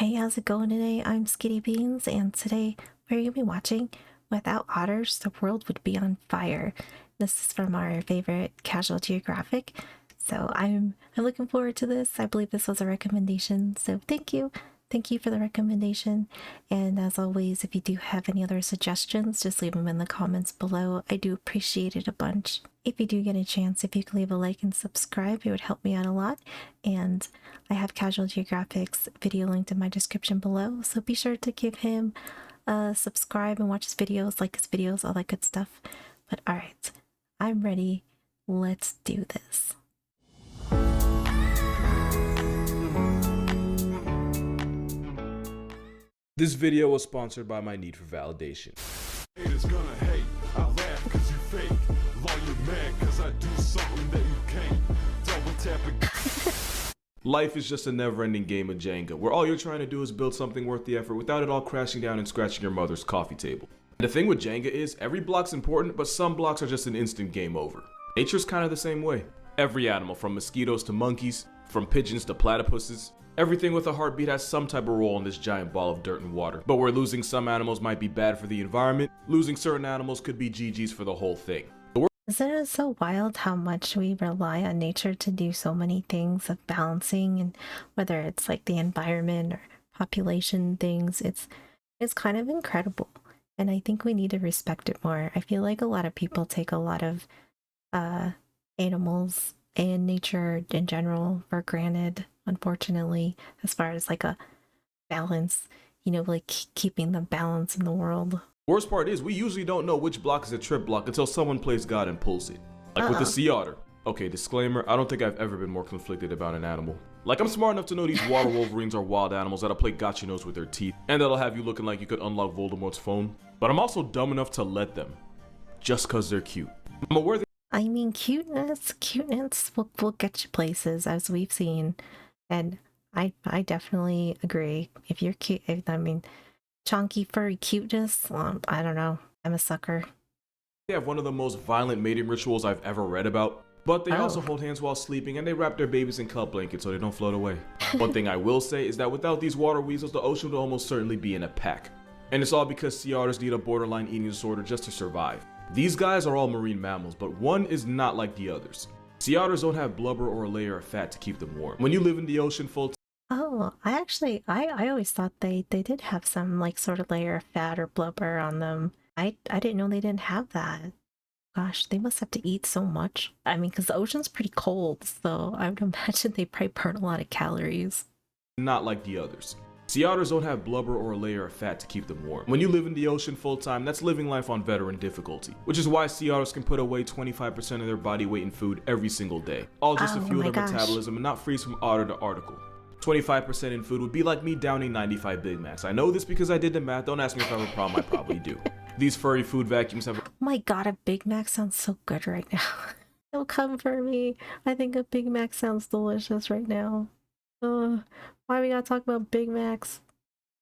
Hey, how's it going today? I'm Skitty Beans, and today we're going to be watching Without Otters, the World Would Be on Fire. This is from our favorite casual geographic, so I'm looking forward to this. I believe this was a recommendation, so thank you. Thank you for the recommendation, and as always, if you do have any other suggestions, just leave them in the comments below. I do appreciate it a bunch. If you do get a chance, if you could leave a like and subscribe, it would help me out a lot. And I have Casual Geographic's video linked in my description below, so be sure to give him a subscribe and watch his videos, like his videos, all that good stuff. But alright, I'm ready. Let's do this. This video was sponsored by my need for validation. Haters gonna hate, I laugh cause you fake. Law you mad cause I do something that you can't. Double tap it. Life is just a never-ending game of Jenga, where all you're trying to do is build something worth the effort without it all crashing down and scratching your mother's coffee table. And the thing with Jenga is, every block's important, but some blocks are just an instant game over. Nature's kind of the same way. Every animal, from mosquitoes to monkeys, from pigeons to platypuses, everything with a heartbeat has some type of role in this giant ball of dirt and water. But where losing some animals might be bad for the environment, losing certain animals could be GG's for the whole thing. Isn't it so wild how much we rely on nature to do so many things of balancing, and whether it's like the environment or population things, it's kind of incredible. And I think we need to respect it more. I feel like a lot of people take a lot of animals and nature in general for granted, unfortunately, as far as like a balance, you know, like keeping the balance in the world. Worst part is, we usually don't know which block is a trip block until someone plays God and pulls it. Like with the sea otter. Okay, disclaimer, I don't think I've ever been more conflicted about an animal. Like, I'm smart enough to know these water wolverines are wild animals that'll play gotcha nose with their teeth, and that'll have you looking like you could unlock Voldemort's phone. But I'm also dumb enough to let them, just cause they're cute. I'm aware that I mean, cuteness will get you places, as we've seen, and I definitely agree. If you're cute, I mean, chunky furry cuteness, I don't know, I'm a sucker. they have one of the most violent mating rituals I've ever read about, but they also hold hands while sleeping, and they wrap their babies in kelp blankets so they don't float away. One thing I will say is that without these water weasels, the ocean would almost certainly be in a pack. And it's all because sea otters need a borderline eating disorder just to survive. These guys are all marine mammals, but one is not like the others. Sea otters don't have blubber or a layer of fat to keep them warm. When you live in the ocean full Oh, I always thought they did have some like sort of layer of fat or blubber on them. I didn't know they didn't have that. Gosh, they must have to eat so much. I mean, because the ocean's pretty cold, so I would imagine they probably burn a lot of calories. not like the others. Sea otters don't have blubber or a layer of fat to keep them warm. When you live in the ocean full time, that's living life on veteran difficulty, which is why sea otters can put away 25% of their body weight in food every single day, all just to fuel their metabolism and not freeze from otter to article. 25% in food would be like me downing 95 Big Macs. I know this because I did the math. Don't ask me if I have a problem, I probably do. These furry food vacuums have Oh my god, a Big Mac sounds so good right now. It'll come for me. I think a Big Mac sounds delicious right now. Why we gotta talk about Big Macs?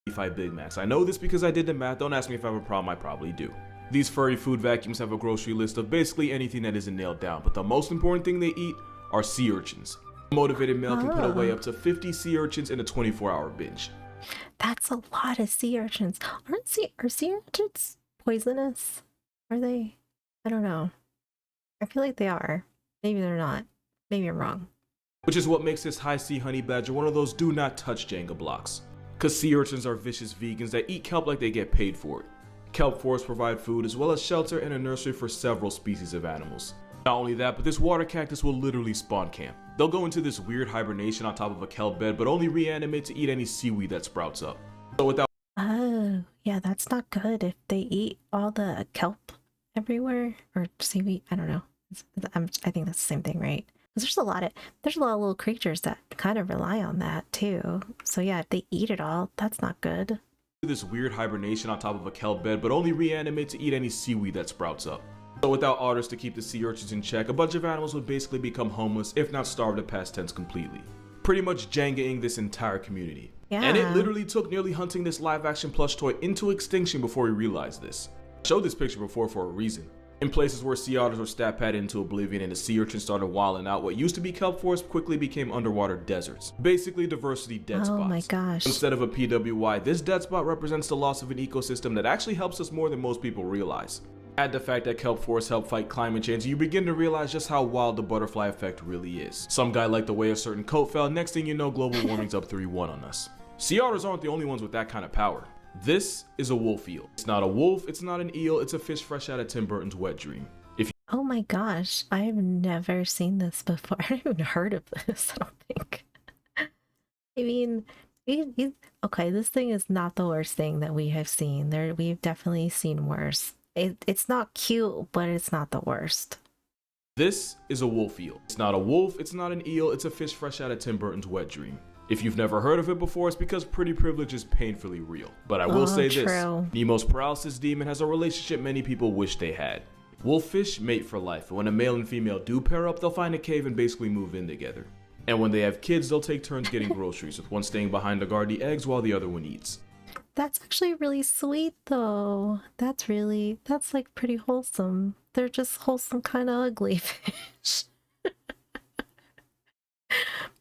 95 Big Macs. I know this because I did the math. Don't ask me if I have a problem, I probably do. These furry food vacuums have a grocery list of basically anything that isn't nailed down, but the most important thing they eat are sea urchins. A motivated male can put away up to 50 sea urchins in a 24-hour binge. That's a lot of sea urchins. Are sea urchins poisonous? Are they? I don't know. I feel like they are. Maybe they're not. Maybe I'm wrong. Which is what makes this high sea honey badger one of those do not touch Jenga blocks. Cause sea urchins are vicious vegans that eat kelp like they get paid for it. Kelp forests provide food as well as shelter and a nursery for several species of animals. Not only that, but this water cactus will literally spawn camp. They'll go into this weird hibernation on top of a kelp bed, but only reanimate to eat any seaweed that sprouts up. So without Oh, yeah, that's not good if they eat all the kelp everywhere, or seaweed. I don't know. I think that's the same thing, right? Because there's a lot of little creatures that kind of rely on that too. So yeah, if they eat it all, that's not good. this weird hibernation on top of a kelp bed, but only reanimate to eat any seaweed that sprouts up. So without otters to keep the sea urchins in check, a bunch of animals would basically become homeless, if not starve to past tense completely. Pretty much Jenga-ing this entire community. Yeah. And it literally took nearly hunting this live action plush toy into extinction before we realized this. I showed this picture before for a reason. In places where sea otters were stat padded into oblivion and the sea urchins started wilding out, what used to be kelp forests quickly became underwater deserts. Basically diversity dead spots. Oh my gosh. Instead of a PWI, this dead spot represents the loss of an ecosystem that actually helps us more than most people realize. Add the fact that kelp forests help fight climate change, and you begin to realize just how wild the butterfly effect really is. Some guy liked the way a certain coat fell, next thing you know, global warming's up 3-1 on us. Sea otters aren't the only ones with that kind of power. This is a wolf eel. It's not a wolf, it's not an eel, it's a fish fresh out of Tim Burton's Wet Dream. Oh my gosh, I have never seen this before. I haven't even heard of this, I don't think. I mean, okay, this thing is not the worst thing that we have seen. We've definitely seen worse. It's not cute, but it's not the worst. This is a wolf eel. It's not a wolf, it's not an eel, it's a fish fresh out of Tim Burton's Wet Dream. If you've never heard of it before, it's because pretty privilege is painfully real. But I will say this, Nemo's paralysis demon has a relationship many people wish they had. Wolffish mate for life, and when a male and female do pair up, they'll find a cave and basically move in together. And when they have kids, they'll take turns getting groceries, with one staying behind to guard the eggs while the other one eats. That's actually really sweet though. That's like pretty wholesome. They're just wholesome kind of ugly fish.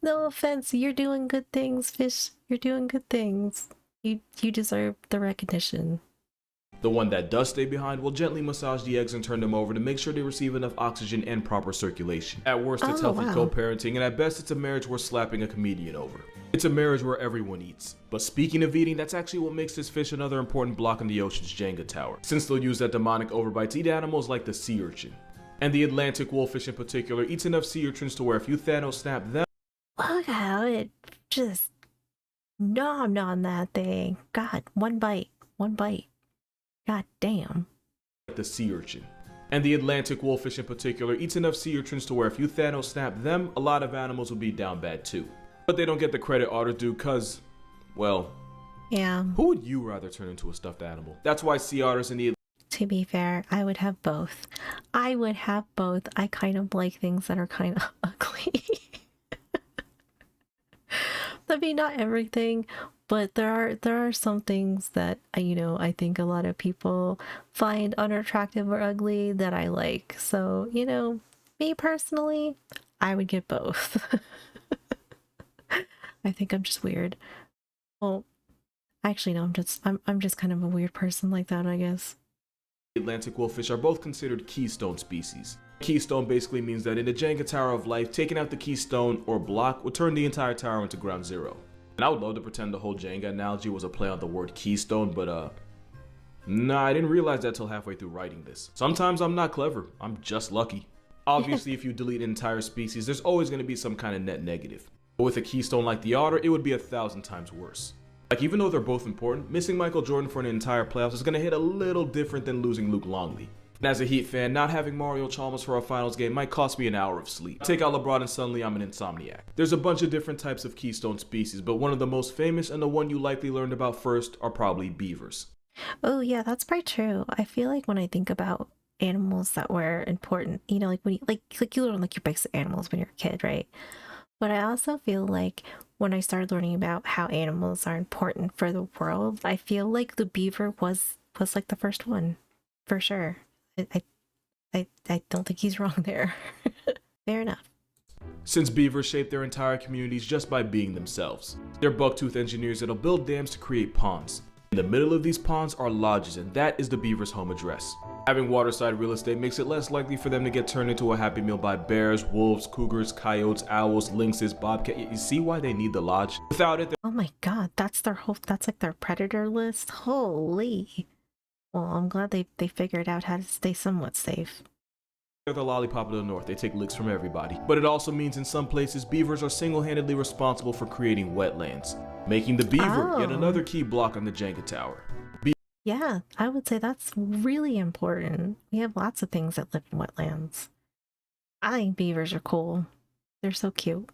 No offense, you're doing good things, fish. You're doing good things. You deserve the recognition. The one that does stay behind will gently massage the eggs and turn them over to make sure they receive enough oxygen and proper circulation. At worst, it's healthy co-parenting, and at best, it's a marriage worth slapping a comedian over. It's a marriage where everyone eats. But speaking of eating, that's actually what makes this fish another important block in the ocean's Jenga tower, since they'll use that demonic overbite to eat animals like the sea urchin. And the Atlantic wolffish in particular eats enough sea urchins to where if you Thanos snap them, look how it just nommed on that thing. God, one bite. God damn. The sea urchin. And the Atlantic wolffish in particular eats enough sea urchins to where if you Thanos snap them, a lot of animals will be down bad too. But they don't get the credit otters do cause, well, yeah. Who would you rather turn into a stuffed animal? That's why sea otters and the... To be fair, I would have both. I kind of like things that are kind of ugly. I mean, not everything, but there are some things that I think a lot of people find unattractive or ugly that I like. So, me personally, I would get both. I think I'm just weird. Well, actually no, I'm just kind of a weird person like that, I guess. Atlantic wolffish are both considered keystone species. Keystone basically means that in the Jenga Tower of Life, taking out the keystone or block would turn the entire tower into ground zero. And I would love to pretend the whole Jenga analogy was a play on the word keystone, but nah, I didn't realize that till halfway through writing this. Sometimes I'm not clever, I'm just lucky. Obviously, if you delete an entire species, there's always going to be some kind of net negative. But with a keystone like the otter, it would be 1,000 times worse. Like, even though they're both important, missing Michael Jordan for an entire playoffs is going to hit a little different than losing Luke Longley. And as a Heat fan, not having Mario Chalmers for our finals game might cost me an hour of sleep. Take out LeBron and suddenly I'm an insomniac. There's a bunch of different types of keystone species, but one of the most famous and the one you likely learned about first are probably beavers. Oh yeah, that's probably true. I feel like when I think about animals that were important, like when you learn like your basic animals when you're a kid, right? But I also feel like when I started learning about how animals are important for the world, I feel like the beaver was like the first one, for sure. I don't think he's wrong there. Fair enough. Since beavers shape their entire communities just by being themselves. They're bucktooth engineers that'll build dams to create ponds. In the middle of these ponds are lodges, and that is the beaver's home address. Having waterside real estate makes it less likely for them to get turned into a Happy Meal by bears, wolves, cougars, coyotes, owls, lynxes, bobcat. You see why they need the lodge? Without it, oh my god, that's like their predator list. Holy. Well, I'm glad they figured out how to stay somewhat safe. They're the lollipop of the north, they take licks from everybody. But it also means in some places, beavers are single-handedly responsible for creating wetlands, making the beaver yet another key block on the Jenga tower. Yeah, I would say that's really important. We have lots of things that live in wetlands. I think beavers are cool. They're so cute.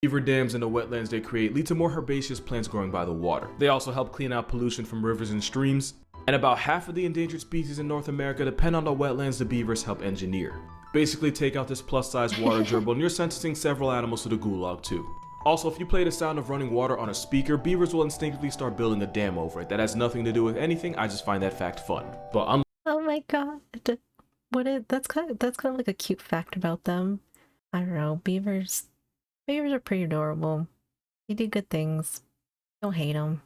Beaver dams and the wetlands they create lead to more herbaceous plants growing by the water. They also help clean out pollution from rivers and streams. And about half of the endangered species in North America depend on the wetlands the beavers help engineer. Basically, take out this plus-size water gerbil and you're sentencing several animals to the gulag too. Also, if you play the sound of running water on a speaker, beavers will instinctively start building a dam over it. That has nothing to do with anything, I just find that fact fun. But oh my god. that's kind of like a cute fact about them. I don't know. Beavers are pretty adorable. They do good things. Don't hate them.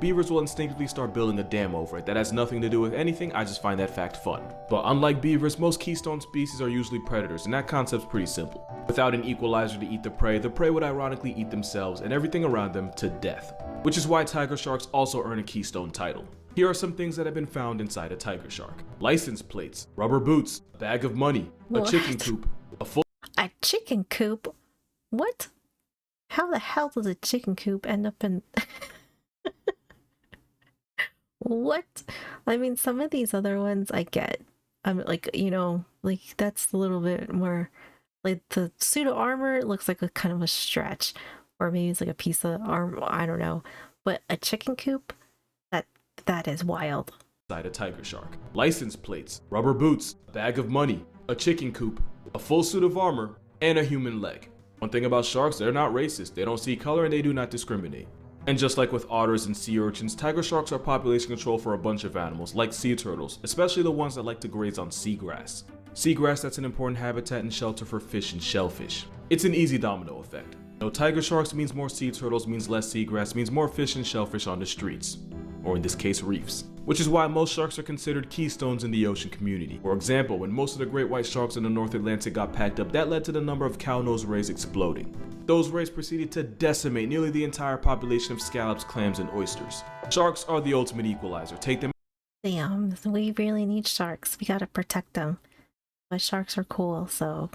Beavers will instinctively start building a dam over it. That has nothing to do with anything, I just find that fact fun. But unlike beavers, most keystone species are usually predators, and that concept's pretty simple. Without an equalizer to eat the prey would ironically eat themselves and everything around them to death. Which is why tiger sharks also earn a keystone title. Here are some things that have been found inside a tiger shark. License plates, rubber boots, a bag of money, a chicken coop, A chicken coop? What? How the hell does a chicken coop end up in... What? I mean, some of these other ones I get. I'm like, like that's a little bit more like the suit of armor looks like a kind of a stretch, or maybe it's like a piece of armor. I don't know, but a chicken coop, that is wild. Inside a tiger shark. License plates, rubber boots, a bag of money, a chicken coop, a full suit of armor, and a human leg. One thing about sharks, they're not racist. They don't see color and they do not discriminate. And just like with otters and sea urchins, tiger sharks are population control for a bunch of animals, like sea turtles, especially the ones that like to graze on seagrass. Seagrass that's an important habitat and shelter for fish and shellfish. It's an easy domino effect. No tiger sharks means more sea turtles, means less seagrass, means more fish and shellfish on the streets. Or in this case, reefs. Which is why most sharks are considered keystones in the ocean community. For example, when most of the great white sharks in the North Atlantic got packed up, that led to the number of cow-nosed rays exploding. Those rays proceeded to decimate nearly the entire population of scallops, clams, and oysters. Sharks are the ultimate equalizer. Take them. Damn, we really need sharks. We gotta protect them. But sharks are cool, so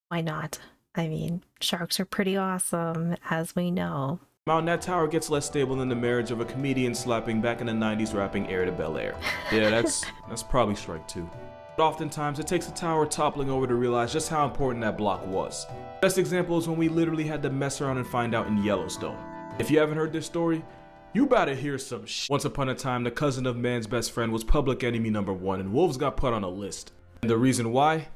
why not? I mean, sharks are pretty awesome, as we know. Mountain that tower gets less stable than the marriage of a comedian slapping back in the 90s rapping Air to Bel Air. Yeah, that's probably strike two. But oftentimes it takes a tower toppling over to realize just how important that block was. Best example is when we literally had to mess around and find out in Yellowstone. If you haven't heard this story, you about to hear some shit. Once upon a time, the cousin of man's best friend was public enemy number one, and wolves got put on a list. And the reason why?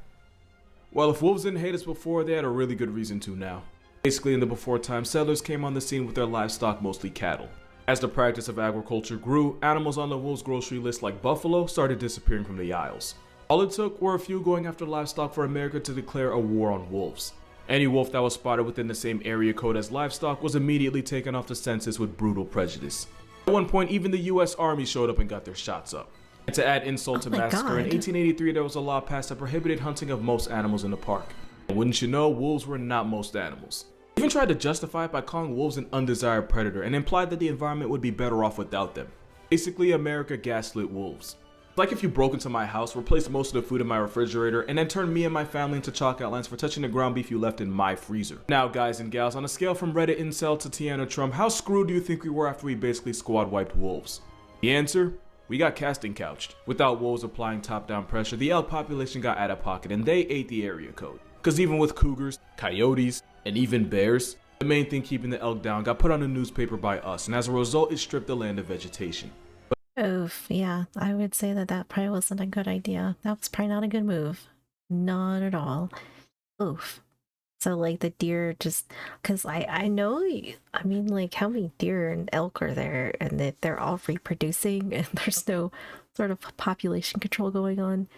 Well, if wolves didn't hate us before, they had a really good reason to now. Basically, in the before time, settlers came on the scene with their livestock, mostly cattle. As the practice of agriculture grew, animals on the wolves' grocery list like buffalo started disappearing from the aisles. All it took were a few going after livestock for America to declare a war on wolves. Any wolf that was spotted within the same area code as livestock was immediately taken off the census with brutal prejudice. At one point, even the US Army showed up and got their shots up. And to add insult to massacre, in 1883 there was a law passed that prohibited hunting of most animals in the park. And wouldn't you know, wolves were not most animals. They even tried to justify it by calling wolves an undesired predator and implied that the environment would be better off without them. Basically, America gaslit wolves. It's like if you broke into my house, replaced most of the food in my refrigerator, and then turned me and my family into chalk outlines for touching the ground beef you left in my freezer. Now guys and gals, on a scale from Reddit incel to Tiana Trump, how screwed do you think we were after we basically squad wiped wolves? The answer? We got casting couched. Without wolves applying top-down pressure, the elk population got out of pocket and they ate the area code. Cause even with cougars, coyotes, and even bears, the main thing keeping the elk down got put on a newspaper by us, and as a result it stripped the land of vegetation. Oof, yeah, I would say that probably wasn't a good idea. That was probably not a good move. Not at all. Oof. So like the deer just, cause I know, I mean like how many deer and elk are there, and that they're all reproducing and there's no sort of population control going on.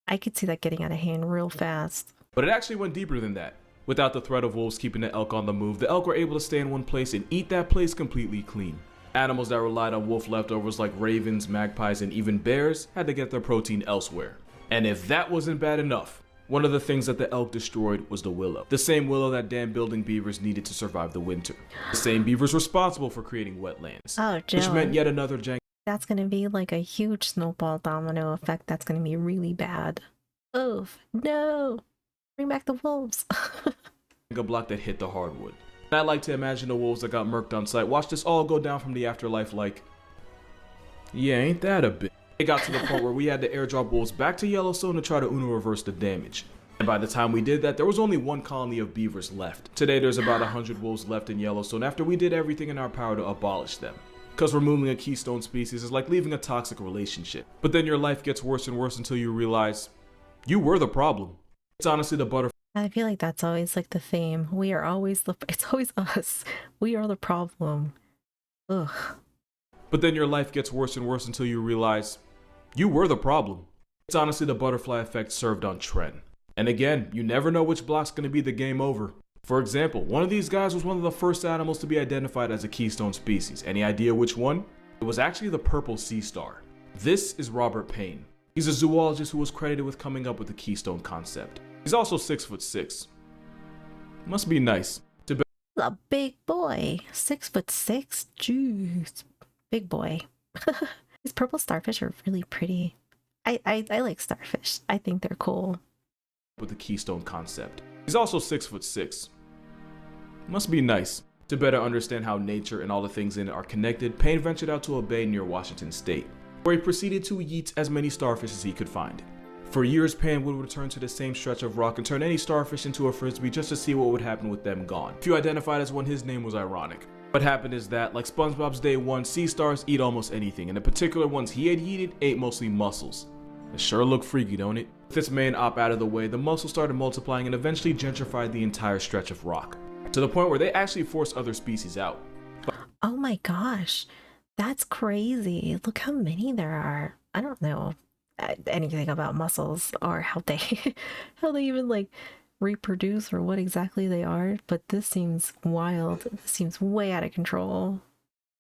I could see that getting out of hand real fast. But it actually went deeper than that. Without the threat of wolves keeping the elk on the move, the elk were able to stay in one place and eat that place completely clean. Animals that relied on wolf leftovers like ravens, magpies, and even bears had to get their protein elsewhere. And if that wasn't bad enough, one of the things that the elk destroyed was the willow. The same willow that dam building beavers needed to survive the winter. The same beavers responsible for creating wetlands. Oh, Joe. Which meant yet another jank. That's gonna be like a huge snowball domino effect. That's gonna be really bad. Oof, no. Bring back the wolves. A block that hit the hardwood. And I like to imagine the wolves that got murked on sight watch this all go down from the afterlife like, yeah, ain't that a bit? It got to the point where we had to airdrop wolves back to Yellowstone to try to Uno reverse the damage. And by the time we did that, there was only one colony of beavers left. Today there's about 100 wolves left in Yellowstone after we did everything in our power to abolish them. Cause removing a keystone species is like leaving a toxic relationship. But then your life gets worse and worse until you realize you were the problem. It's honestly the butterfly. I feel like that's always like the theme. We are always it's always us. We are the problem. Ugh. But then your life gets worse and worse until you realize you were the problem. It's honestly the butterfly effect served on trend. And again, you never know which block's going to be the game over. For example, one of these guys was one of the first animals to be identified as a keystone species. Any idea which one? It was actually the purple sea star. This is Robert Payne. He's a zoologist who was credited with coming up with the keystone concept. He's also 6'6". Must be nice to be A big boy, 6'6". Jeez, big boy. These purple starfish are really pretty. I like starfish. I think they're cool. with the keystone concept. He's also 6'6". Must be nice. To better understand how nature and all the things in it are connected, Payne ventured out to a bay near Washington State, where he proceeded to yeet as many starfish as he could find. For years, Payne would return to the same stretch of rock and turn any starfish into a frisbee just to see what would happen with them gone. If you identified as one, his name was ironic. What happened is that, like SpongeBob's Day 1, sea stars eat almost anything, and the particular ones he had yeeted ate mostly mussels. It sure looked freaky, don't it? With its main op out of the way, the mussels started multiplying and eventually gentrified the entire stretch of rock, to the point where they actually forced other species out. Oh my gosh, that's crazy. Look how many there are. I don't know anything about mussels or how they how they even like reproduce or what exactly they are, but this seems wild. This seems way out of control.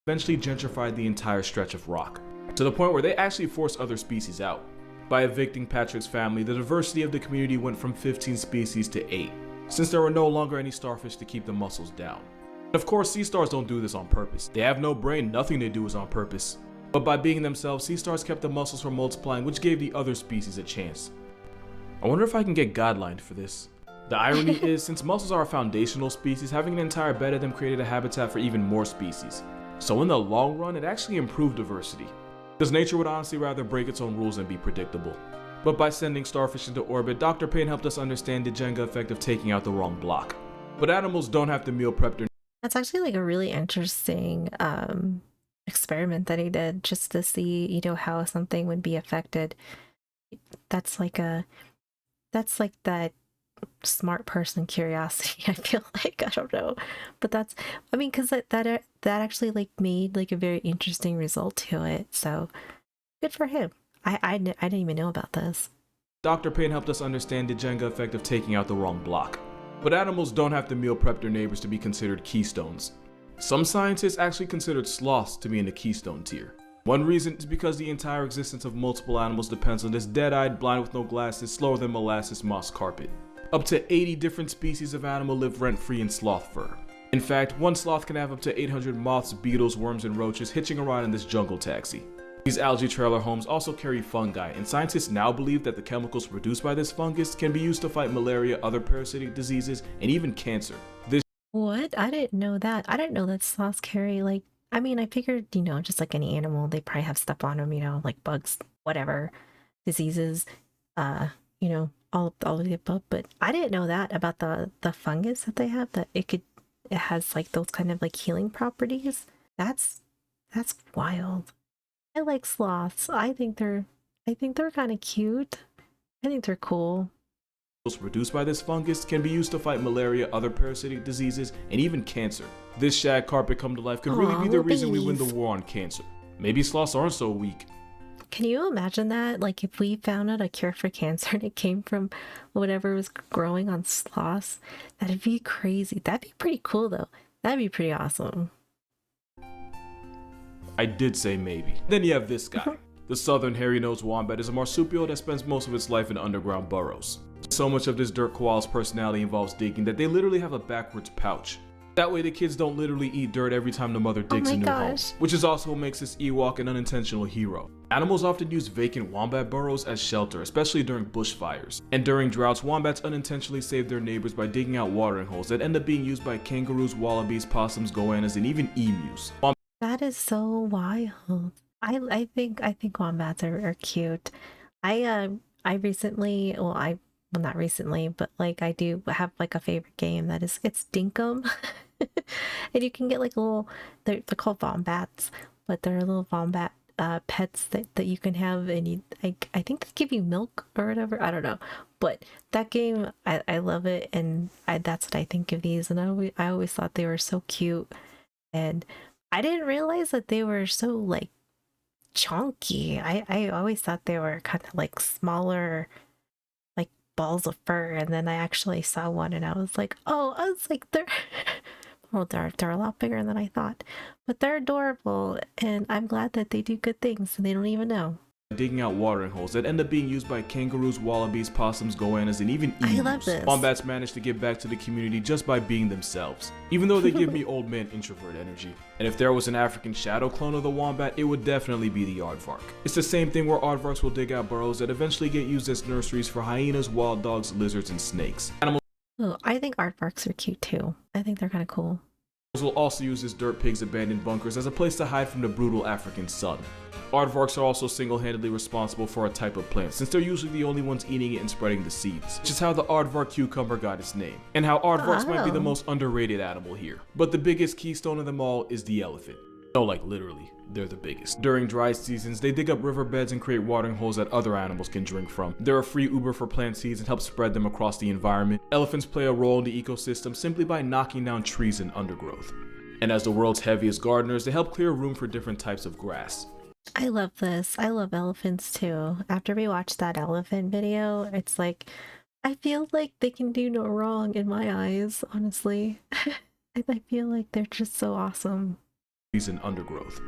Eventually gentrified the entire stretch of rock, to the point where they actually forced other species out. By evicting Patrick's family, the diversity of the community went from 15 species to 8, since there were no longer any starfish to keep the mussels down. Of course, sea stars don't do this on purpose. They have no brain, nothing they do is on purpose. But by being themselves, sea stars kept the mussels from multiplying, which gave the other species a chance. I wonder if I can get guidelined for this. The irony is, since mussels are a foundational species, having an entire bed of them created a habitat for even more species. So in the long run, it actually improved diversity, because nature would honestly rather break its own rules than be predictable. But by sending starfish into orbit, Dr. Payne helped us understand the Jenga effect of taking out the wrong block. But animals don't have to meal prep their That's actually like a really interesting experiment that he did just to see, you know, how something would be affected. That's like that smart person curiosity. I feel like, I don't know, but that's, I mean, because that actually like made like a very interesting result to it. So good for him. I didn't even know about this. Dr. Payne helped us understand the Jenga effect of taking out the wrong block. But animals don't have to meal prep their neighbors to be considered keystones. Some scientists actually considered sloths to be in the keystone tier. One reason is because the entire existence of multiple animals depends on this dead-eyed, blind with no glasses, slower than molasses moss carpet. Up to 80 different species of animal live rent-free in sloth fur. In fact, one sloth can have up to 800 moths, beetles, worms, and roaches hitching a ride in this jungle taxi. These algae trailer homes also carry fungi, and scientists now believe that the chemicals produced by this fungus can be used to fight malaria, other parasitic diseases, and even cancer. What? I didn't know that. I didn't know that sloths carry like, I mean, I figured, you know, just like any animal, they probably have stuff on them, you know, like bugs, whatever, diseases, you know, all of the above. But I didn't know that about the fungus that they have, that it has like those kind of like healing properties. That's wild. I like sloths. I think they're kind of cute. I think they're cool. Produced by this fungus can be used to fight malaria, other parasitic diseases, and even cancer. This shag carpet come to life could really be the reason we win the war on cancer. Maybe sloths aren't so weak. Can you imagine that? Like if we found out a cure for cancer and it came from whatever was growing on sloths, that'd be crazy. That'd be pretty cool though. That'd be pretty awesome. I did say maybe. Then you have this guy. The southern hairy-nosed wombat is a marsupial that spends most of its life in underground burrows. So much of this dirt koala's personality involves digging that they literally have a backwards pouch. That way the kids don't literally eat dirt every time the mother digs a new home, which is also what makes this Ewok an unintentional hero. Animals often use vacant wombat burrows as shelter, especially during bushfires. And during droughts, wombats unintentionally save their neighbors by digging out watering holes that end up being used by kangaroos, wallabies, possums, goannas, and even emus. That is so wild. I think wombats are cute. I recently, well not recently, but like I do have like a favorite game that is, it's Dinkum. And you can get like they're called wombats, but they're little wombat pets that you can have, and I think they give you milk or whatever, I don't know, but that game, I love it, and that's what I think of these, and I always thought they were so cute, and I didn't realize that they were so like chunky. I always thought they were kind of like smaller, like balls of fur, and then I actually saw one and I was like, oh, I was like, they're well, they're a lot bigger than I thought, but they're adorable, and I'm glad that they do good things and they don't even know. Digging out watering holes that end up being used by kangaroos, wallabies, possums, goannas, and even emus. I love this. Wombats manage to give back to the community just by being themselves, even though they give me old man introvert energy. And if there was an African shadow clone of the wombat, it would definitely be the aardvark. It's the same thing where aardvarks will dig out burrows that eventually get used as nurseries for hyenas, wild dogs, lizards, and snakes. Animals Oh, I think aardvarks are cute too. I think they're kind of cool. will also use as dirt pigs' abandoned bunkers as a place to hide from the brutal African sun. Aardvarks are also single-handedly responsible for a type of plant, since they're usually the only ones eating it and spreading the seeds, which is how the aardvark cucumber got its name, and how aardvarks might be the most underrated animal here. But the biggest keystone of them all is the elephant. No, like literally, they're the biggest. During dry seasons, they dig up riverbeds and create watering holes that other animals can drink from. They're a free Uber for plant seeds and help spread them across the environment. Elephants play a role in the ecosystem simply by knocking down trees and undergrowth. And as the world's heaviest gardeners, they help clear room for different types of grass. I love this. I love elephants too. After we watched that elephant video, it's like, I feel like they can do no wrong in my eyes, honestly. I feel like they're just so awesome. And undergrowth.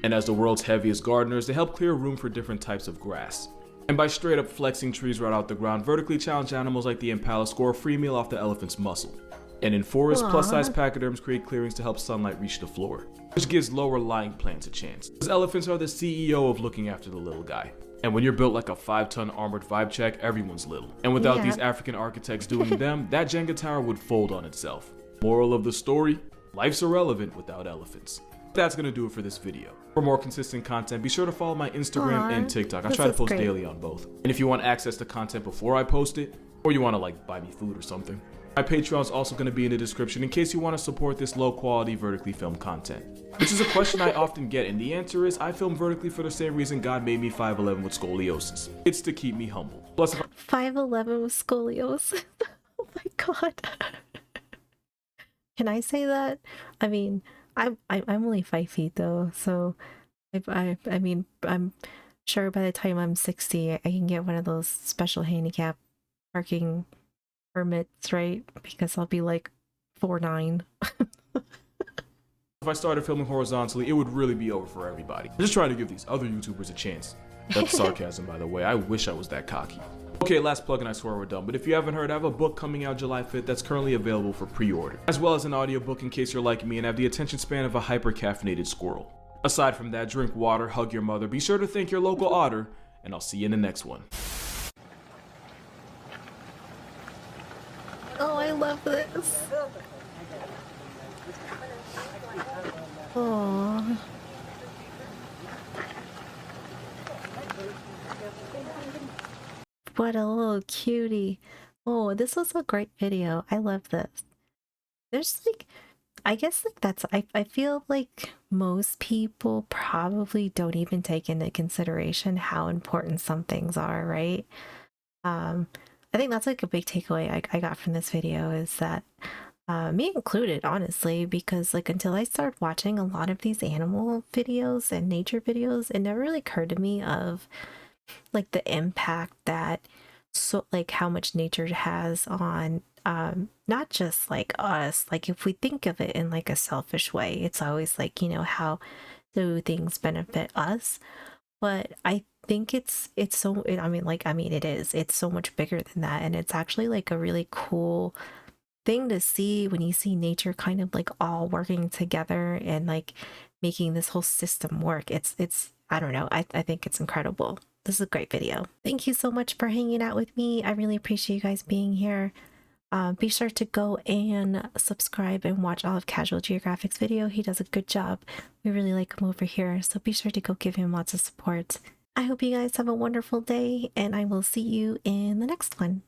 And as the world's heaviest gardeners, they help clear room for different types of grass. And by straight up flexing trees right out the ground, vertically challenged animals like the impala score a free meal off the elephant's muscle. And in forests, plus-size pachyderms create clearings to help sunlight reach the floor, which gives lower-lying plants a chance. Because elephants are the CEO of looking after the little guy. And when you're built like a 5-ton armored vibe check, everyone's little. And without these African architects doing them, that Jenga tower would fold on itself. Moral of the story? Life's irrelevant without elephants. That's gonna do it for this video. For more consistent content, be sure to follow my Instagram and TikTok. I try to post daily on both. And if you want access to content before I post it, or you want to like buy me food or something, my Patreon is also going to be in the description in case you want to support this low quality vertically filmed content. Which is a question I often get, and the answer is I film vertically for the same reason God made me 5'11" with scoliosis. It's to keep me humble. Plus, 5'11" with scoliosis. Oh my god. Can I say that? I mean, I'm only 5 feet though, so I mean, I'm sure by the time I'm 60, I can get one of those special handicap parking permits, right? Because I'll be like 4'9". if I started filming horizontally, it would really be over for everybody. I'm just trying to give these other YouTubers a chance. That's sarcasm, by the way. I wish I was that cocky. Okay, last plug and I swear we're done, but if you haven't heard, I have a book coming out July 5th that's currently available for pre-order, as well as an audiobook in case you're like me and have the attention span of a hyper-caffeinated squirrel. Aside from that, drink water, hug your mother, be sure to thank your local otter, and I'll see you in the next one. Oh, I love this. Aww. What a little cutie. Oh, this was a great video. I love this. There's like, I guess like that's, I feel like most people probably don't even take into consideration how important some things are, right? I think that's like a big takeaway I got from this video is that, me included, honestly, because like until I started watching a lot of these animal videos and nature videos, it never really occurred to me of like the impact that like how much nature has on not just like us. Like if we think of it in like a selfish way, it's always like, you know, how do things benefit us? But I think it's so, I mean it is, it's so much bigger than that, and it's actually like a really cool thing to see when you see nature kind of like all working together and like making this whole system work. It's I don't know, I think it's incredible. This is a great video. Thank you so much for hanging out with me. I really appreciate you guys being here. Be sure to go and subscribe and watch all of Casual Geographic's video. He does a good job. We really like him over here, so be sure to go give him lots of support. I hope you guys have a wonderful day, and I will see you in the next one.